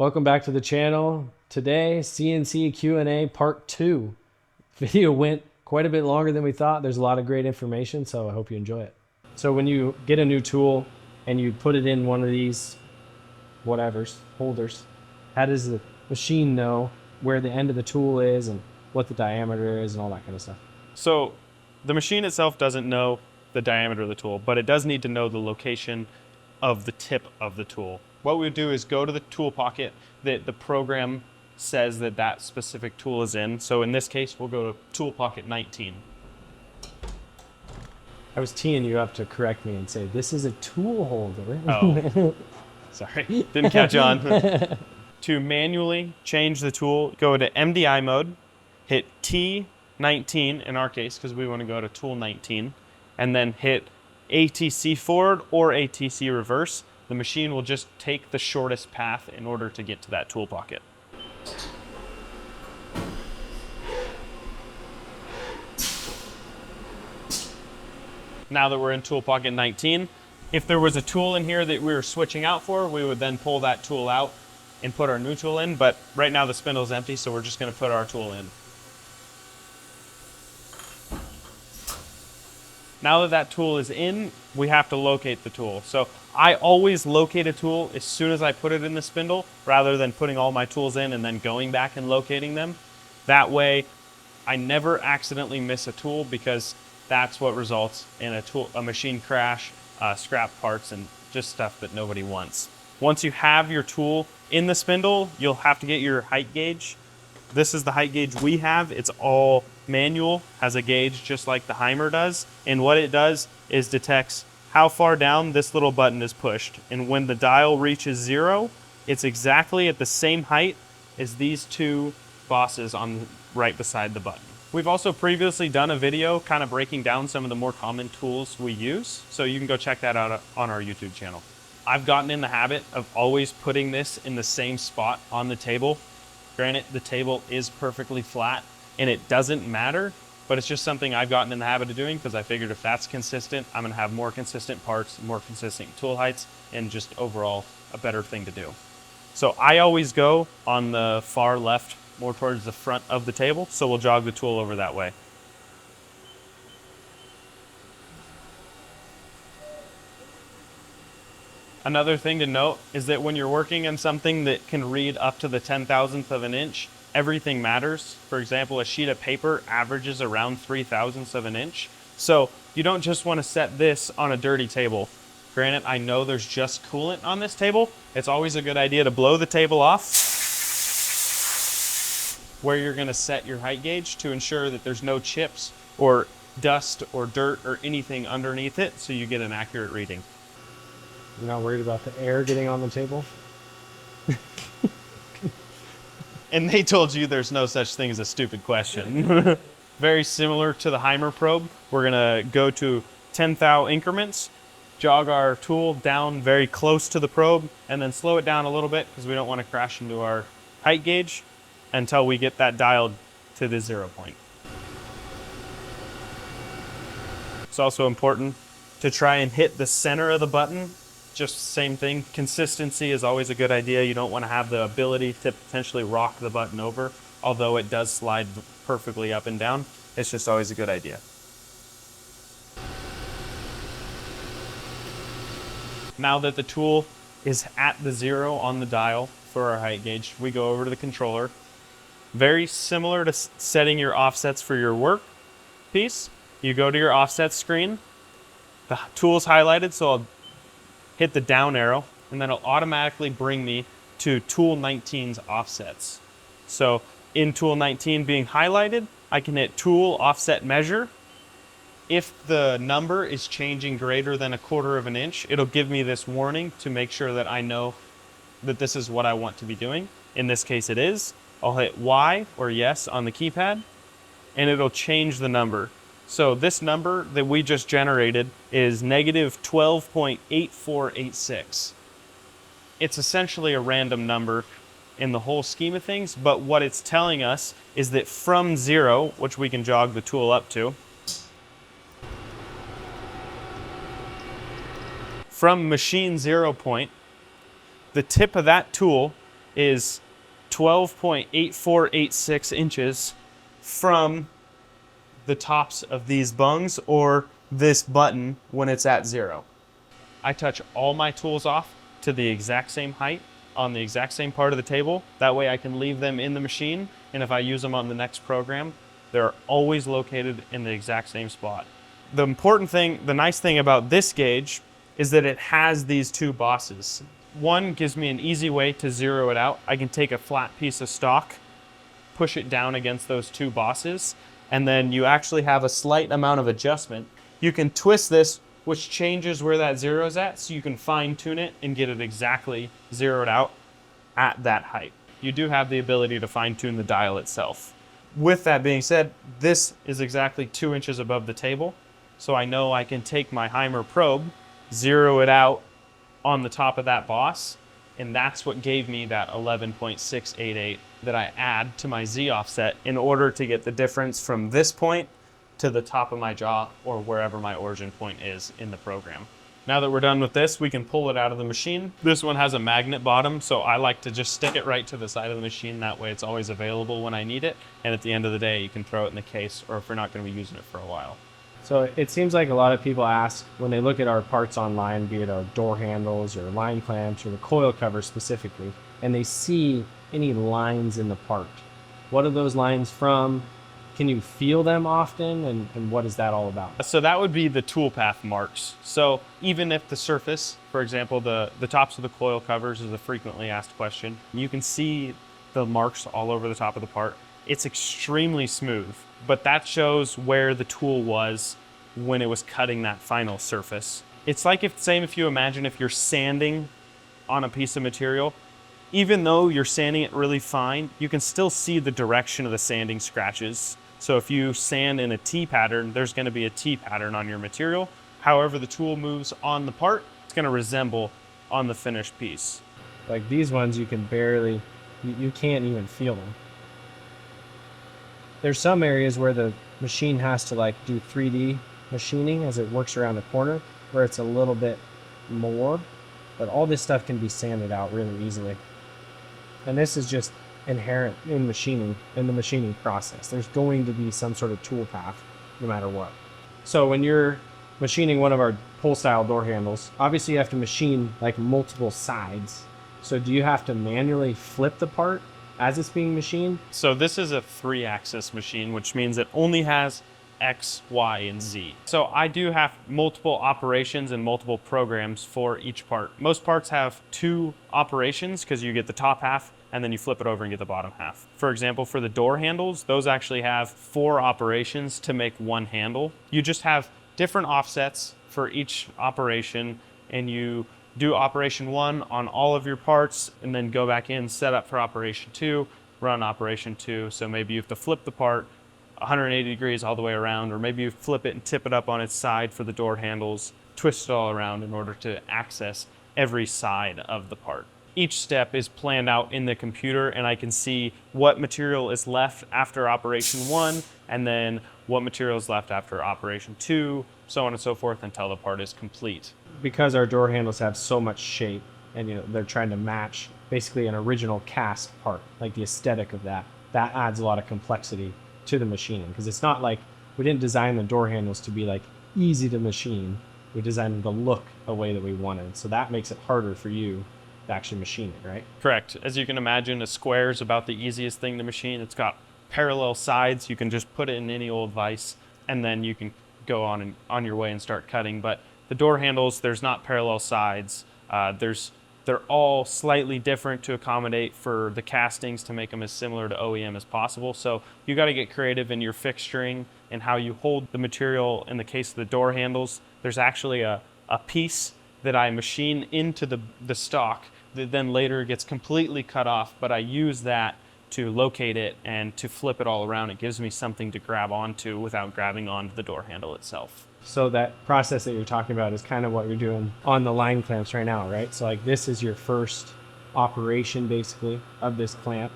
Welcome back to the channel. Today, CNC Q&A part 2. Video went quite a bit longer than we thought. There's a lot of great information, so I hope you enjoy it. So when you get a new tool and you put it in one of these holders, how does the machine know where the end of the tool is and what the diameter is and all that kind of stuff? So the machine itself doesn't know the diameter of the tool, but it does need to know the location of the tip of the tool. What we do is go to the tool pocket that the program says that that specific tool is in. So in this case, we'll go to tool pocket 19. I was teeing you up to correct me and say, this is a tool holder. Oh, sorry, didn't catch on. To manually change the tool, go to MDI mode, hit T19 in our case, because we want to go to tool 19, and then hit ATC forward or ATC reverse. The machine will just take the shortest path in order to get to that tool pocket. Now that we're in tool pocket 19, if there was a tool in here that we were switching out for, we would then pull that tool out and put our new tool in, but right now the spindle is empty, so we're just going to put our tool in. Now that that tool is in, we have to locate the tool. So I always locate a tool as soon as I put it in the spindle, rather than putting all my tools in and then going back and locating them. That way, I never accidentally miss a tool, because that's what results in a machine crash, scrap parts, and just stuff that nobody wants. Once you have your tool in the spindle, you'll have to get your height gauge. This is the height gauge we have. It's all manual, has a gauge just like the Heimer does. And what it does is detects how far down this little button is pushed. And when the dial reaches 0, it's exactly at the same height as these two bosses on right beside the button. We've also previously done a video kind of breaking down some of the more common tools we use, so you can go check that out on our YouTube channel. I've gotten in the habit of always putting this in the same spot on the table. Granted, the table is perfectly flat and it doesn't matter, but it's just something I've gotten in the habit of doing, because I figured if that's consistent, I'm gonna have more consistent parts, more consistent tool heights, and just overall a better thing to do. So I always go on the far left, more towards the front of the table, so we'll jog the tool over that way. Another thing to note is that when you're working on something that can read up to the 10,000th of an inch, everything matters. For example, a sheet of paper averages around 3/1000ths of an inch. So you don't just want to set this on a dirty table. Granted, I know there's just coolant on this table. It's always a good idea to blow the table off where you're going to set your height gauge, to ensure that there's no chips or dust or dirt or anything underneath it, so you get an accurate reading. You're not worried about the air getting on the table? And they told you there's no such thing as a stupid question. Very similar to the Heimer probe, we're gonna go to 10 thou increments, jog our tool down very close to the probe, and then slow it down a little bit, because we don't want to crash into our height gauge, until we get that dialed to the 0 point. It's also important to try and hit the center of the button. Just same thing, consistency is always a good idea. You don't want to have the ability to potentially rock the button over, although it does slide perfectly up and down. It's just always a good idea. Now that the tool is at the 0 on the dial for our height gauge, we go over to the controller. Very similar to setting your offsets for your work piece. You go to your offset screen. The tool's highlighted, so I'll hit the down arrow, and then it'll automatically bring me to tool 19's offsets. So in tool 19 being highlighted, I can hit tool offset measure. If the number is changing greater than 1/4 of an inch, it'll give me this warning to make sure that I know that this is what I want to be doing. In this case it is. I'll hit Y or yes on the keypad, and it'll change the number. So this number that we just generated is negative 12.8486. It's essentially a random number in the whole scheme of things, but what it's telling us is that from 0, which we can jog the tool up to, from machine 0 point, the tip of that tool is 12.8486 inches from the tops of these bungs or this button when it's at 0. I touch all my tools off to the exact same height on the exact same part of the table. That way I can leave them in the machine, and if I use them on the next program, they're always located in the exact same spot. The important thing, the nice thing about this gauge is that it has these two bosses. One gives me an easy way to zero it out. I can take a flat piece of stock, push it down against those two bosses, and then you actually have a slight amount of adjustment. You can twist this, which changes where that zero is at, so you can fine tune it and get it exactly zeroed out at that height. You do have the ability to fine tune the dial itself. With that being said, this is exactly 2 inches above the table, so I know I can take my Heimer probe, zero it out on the top of that boss, and that's what gave me that 11.688 that I add to my Z offset in order to get the difference from this point to the top of my jaw or wherever my origin point is in the program. Now that we're done with this, we can pull it out of the machine. This one has a magnet bottom, so I like to just stick it right to the side of the machine. That way it's always available when I need it. And at the end of the day, you can throw it in the case, or if you're not going to be using it for a while. So it seems like a lot of people ask when they look at our parts online, be it our door handles or line clamps or the coil cover specifically, and they see any lines in the part. What are those lines from? Can you feel them often? And what is that all about? So that would be the toolpath marks. So even if the surface, for example, the tops of the coil covers is a frequently asked question, you can see the marks all over the top of the part. It's extremely smooth, but that shows where the tool was when it was cutting that final surface. It's like if you imagine if you're sanding on a piece of material, even though you're sanding it really fine, you can still see the direction of the sanding scratches. So if you sand in a T pattern, there's going to be a T pattern on your material. However the tool moves on the part, it's going to resemble on the finished piece. Like these ones, you can barely, you can't even feel them. There's some areas where the machine has to like do 3D machining as it works around the corner, where it's a little bit more, but all this stuff can be sanded out really easily. And this is just inherent in machining, in the machining process. There's going to be some sort of tool path no matter what. So when you're machining one of our pull style door handles, obviously you have to machine like multiple sides. So do you have to manually flip the part as it's being machined? So this is a 3-axis machine, which means it only has X, Y, and Z. So I do have multiple operations and multiple programs for each part. Most parts have 2 operations because you get the top half and then you flip it over and get the bottom half. For example, for the door handles, those actually have 4 operations to make one handle. You just have different offsets for each operation, and you do operation 1 on all of your parts and then go back in, set up for operation 2, run operation 2. So maybe you have to flip the part 180 degrees all the way around, or maybe you flip it and tip it up on its side for the door handles, twist it all around in order to access every side of the part. Each step is planned out in the computer, and I can see what material is left after operation 1 and then what material is left after operation 2, so on and so forth until the part is complete. Because our door handles have so much shape, and they're trying to match basically an original cast part, like the aesthetic of that adds a lot of complexity to the machining, because it's not like we didn't design the door handles to be like easy to machine. We designed them to look a way that we wanted, so that makes it harder for you to actually machine it, right? Correct. As you can imagine, a square is about the easiest thing to machine. It's got parallel sides. You can just put it in any old vise and then you can go on your way and start cutting. But the door handles, there's not parallel sides. They're all slightly different to accommodate for the castings to make them as similar to OEM as possible. So you got to get creative in your fixturing and how you hold the material. In the case of the door handles, there's actually a piece that I machine into the stock that then later gets completely cut off, but I use that to locate it and to flip it all around. It gives me something to grab onto without grabbing onto the door handle itself. So that process that you're talking about is kind of what you're doing on the line clamps right now, right? So like this is your first operation basically of this clamp.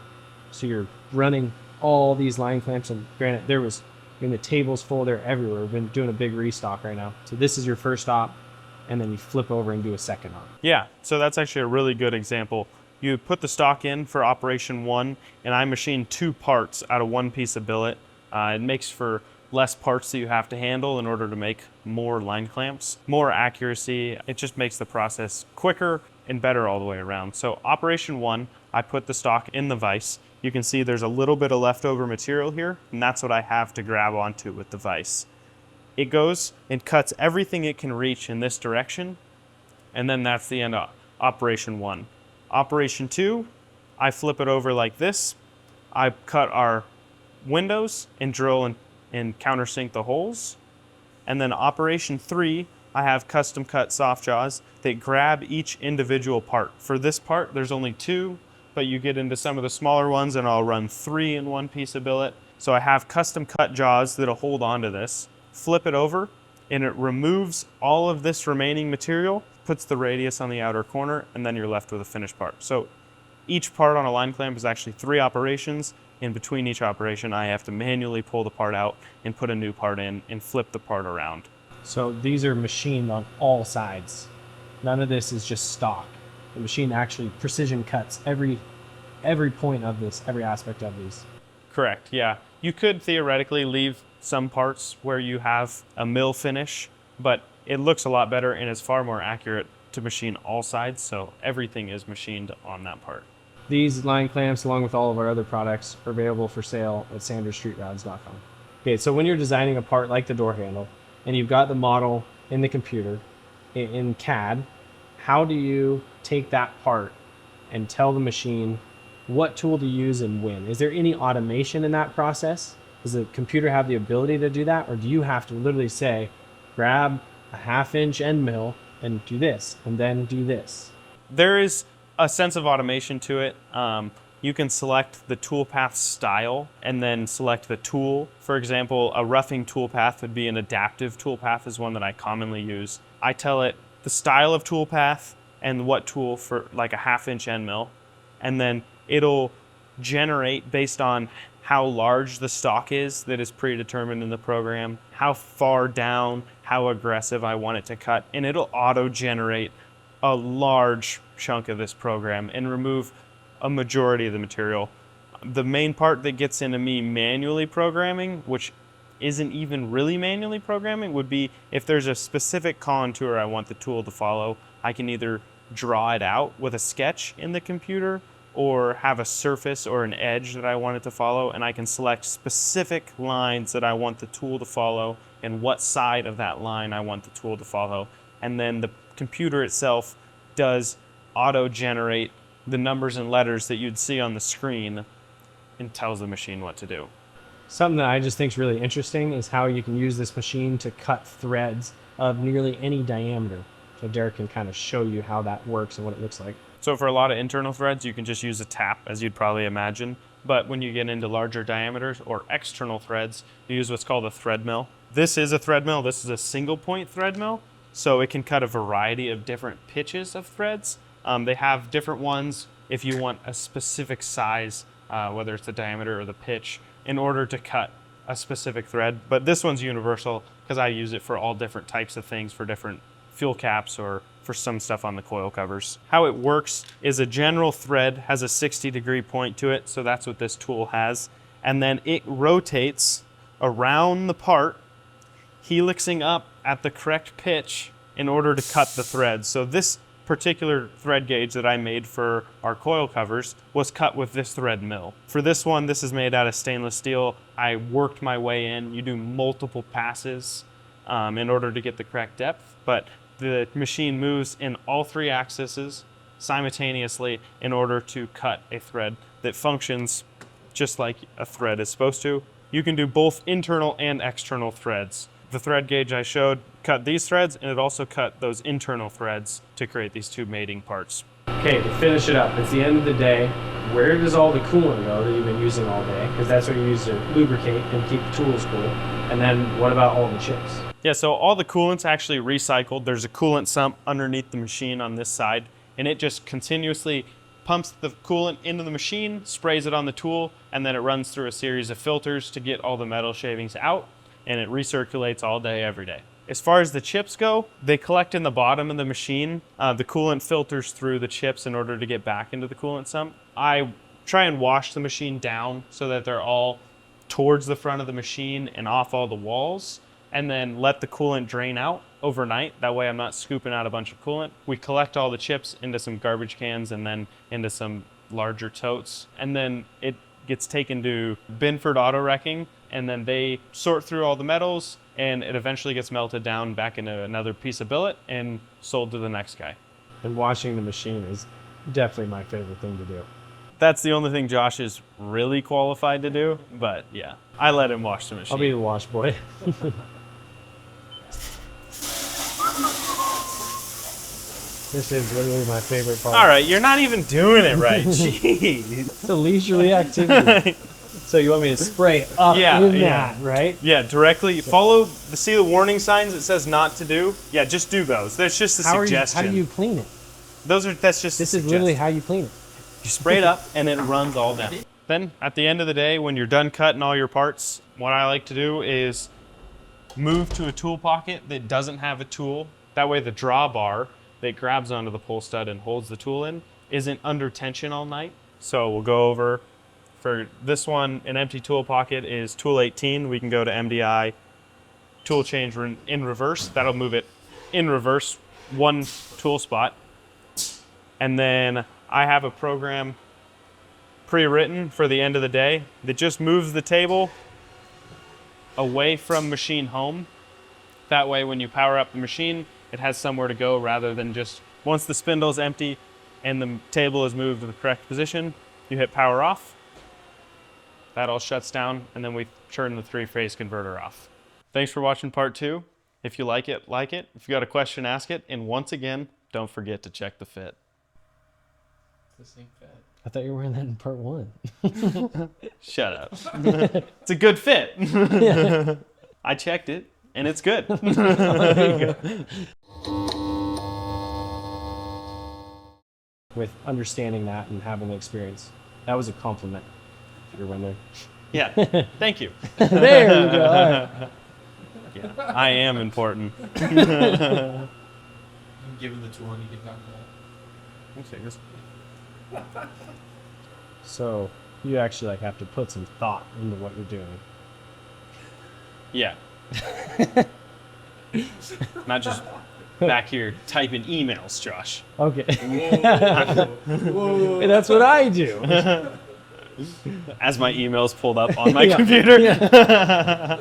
So you're running all these line clamps, and granted the table's full, they're everywhere. We've been doing a big restock right now. So this is your first op, and then you flip over and do a second op. Yeah, so that's actually a really good example. You put the stock in for operation 1, and I machined 2 parts out of 1 piece of billet. It makes for less parts that you have to handle in order to make more line clamps, more accuracy. It just makes the process quicker and better all the way around. So operation 1, I put the stock in the vise. You can see there's a little bit of leftover material here, and that's what I have to grab onto with the vise. It goes and cuts everything it can reach in this direction, and then that's the end of operation 1. Operation 2, I flip it over like this. I cut our windows and drill and countersink the holes. And then operation 3, I have custom cut soft jaws that grab each individual part. For this part, there's only 2, but you get into some of the smaller ones and I'll run 3 in 1 piece of billet. So I have custom cut jaws that'll hold onto this. Flip it over and it removes all of this remaining material, puts the radius on the outer corner, and then you're left with a finished part. So each part on a line clamp is actually 3 operations. In between each operation, I have to manually pull the part out and put a new part in and flip the part around. So these are machined on all sides. None of this is just stock. The machine actually precision cuts every point of this, every aspect of these. Correct, yeah. You could theoretically leave some parts where you have a mill finish, but it looks a lot better and is far more accurate to machine all sides, so everything is machined on that part. These line clamps, along with all of our other products, are available for sale at sandersstreetrods.com. Okay, so when you're designing a part like the door handle, and you've got the model in the computer, in CAD, how do you take that part and tell the machine what tool to use and when? Is there any automation in that process? Does the computer have the ability to do that? Or do you have to literally say, grab a 1/2 inch end mill and do this, and then do this? There is a sense of automation to it. You can select the toolpath style and then select the tool. For example, a roughing toolpath would be an adaptive toolpath, is one that I commonly use. I tell it the style of toolpath and what tool for like a 1/2 inch end mill, and then it'll generate based on how large the stock is that is predetermined in the program, how far down, how aggressive I want it to cut, and it'll auto-generate a large chunk of this program and remove a majority of the material. The main part that gets into me manually programming, which isn't even really manually programming, would be if there's a specific contour I want the tool to follow, I can either draw it out with a sketch in the computer or have a surface or an edge that I want it to follow, and I can select specific lines that I want the tool to follow and what side of that line I want the tool to follow. And then the computer itself does auto-generate the numbers and letters that you'd see on the screen and tells the machine what to do. Something that I just think is really interesting is how you can use this machine to cut threads of nearly any diameter. So Derek can kind of show you how that works and what it looks like. So for a lot of internal threads, you can just use a tap, as you'd probably imagine. But when you get into larger diameters or external threads, you use what's called a thread mill. This is a thread mill. This is a single point thread mill. So it can cut a variety of different pitches of threads. They have different ones if you want a specific size, whether it's the diameter or the pitch, in order to cut a specific thread. But this one's universal because I use it for all different types of things, for different fuel caps or for some stuff on the coil covers. How it works is a general thread has a 60-degree point to it, so that's what this tool has. And then it rotates around the part, helixing up at the correct pitch in order to cut the thread. So this particular thread gauge that I made for our coil covers was cut with this thread mill. For this one, this is made out of stainless steel. I worked my way in. You do multiple passes in order to get the correct depth, but the machine moves in all 3 axes simultaneously in order to cut a thread that functions just like a thread is supposed to. You can do both internal and external threads. The thread gauge I showed cut these threads, and it also cut those internal threads to create these 2 mating parts. Okay, to finish it up, it's the end of the day. Where does all the coolant go that you've been using all day? Because that's what you use to lubricate and keep the tools cool. And then what about all the chips? Yeah, so all the coolant's actually recycled. There's a coolant sump underneath the machine on this side, and it just continuously pumps the coolant into the machine, sprays it on the tool, and then it runs through a series of filters to get all the metal shavings out, and it recirculates all day, every day. As far as the chips go, they collect in the bottom of the machine. The coolant filters through the chips in order to get back into the coolant sump. I try and wash the machine down so that they're all towards the front of the machine and off all the walls, and then let the coolant drain out overnight. That way I'm not scooping out a bunch of coolant. We collect all the chips into some garbage cans and then into some larger totes, and then it gets taken to Binford Auto Wrecking, and then they sort through all the metals, and it eventually gets melted down back into another piece of billet and sold to the next guy. And washing the machine is definitely my favorite thing to do. That's the only thing Josh is really qualified to do, but yeah, I let him wash the machine. I'll be the wash boy. This is literally my favorite part. All right, you're not even doing it right. Jeez. It's a leisurely activity. So you want me to spray up in that, right? Yeah, directly. See the warning signs it says not to do? Yeah, just do those. That's just a suggestion. How do you clean it? That's just This a is literally how you clean it. You spray it up and it runs all down. Then at the end of the day, when you're done cutting all your parts, what I like to do is move to a tool pocket that doesn't have a tool. That way the drawbar that grabs onto the pull stud and holds the tool in isn't under tension all night. So we'll go over, for this one, an empty tool pocket is tool 18. We can go to MDI, tool change in reverse. That'll move it in reverse, one tool spot. And then I have a program pre-written for the end of the day that just moves the table away from machine home. That way when you power up the machine, it has somewhere to go rather than just once the spindle is empty and the table is moved to the correct position, you hit power off. That all shuts down, and then we turn the 3-phase converter off. Thanks for watching part 2. If you like it, like it. If you got a question, ask it. And once again, don't forget to check the fit. The same fit. I thought you were wearing that in part 1. Shut up. It's a good fit. I checked it, and it's good. With understanding that and having the experience. That was a compliment. If you're wondering. Yeah, thank you. There you go. All right. Yeah, I am important. You can give him the tool and you can talk about it. So you actually have to put some thought into what you're doing. Yeah. Not just back here typing emails, Josh. Okay. Whoa. And that's what I do. As my emails pulled up on my Yeah. computer. Yeah.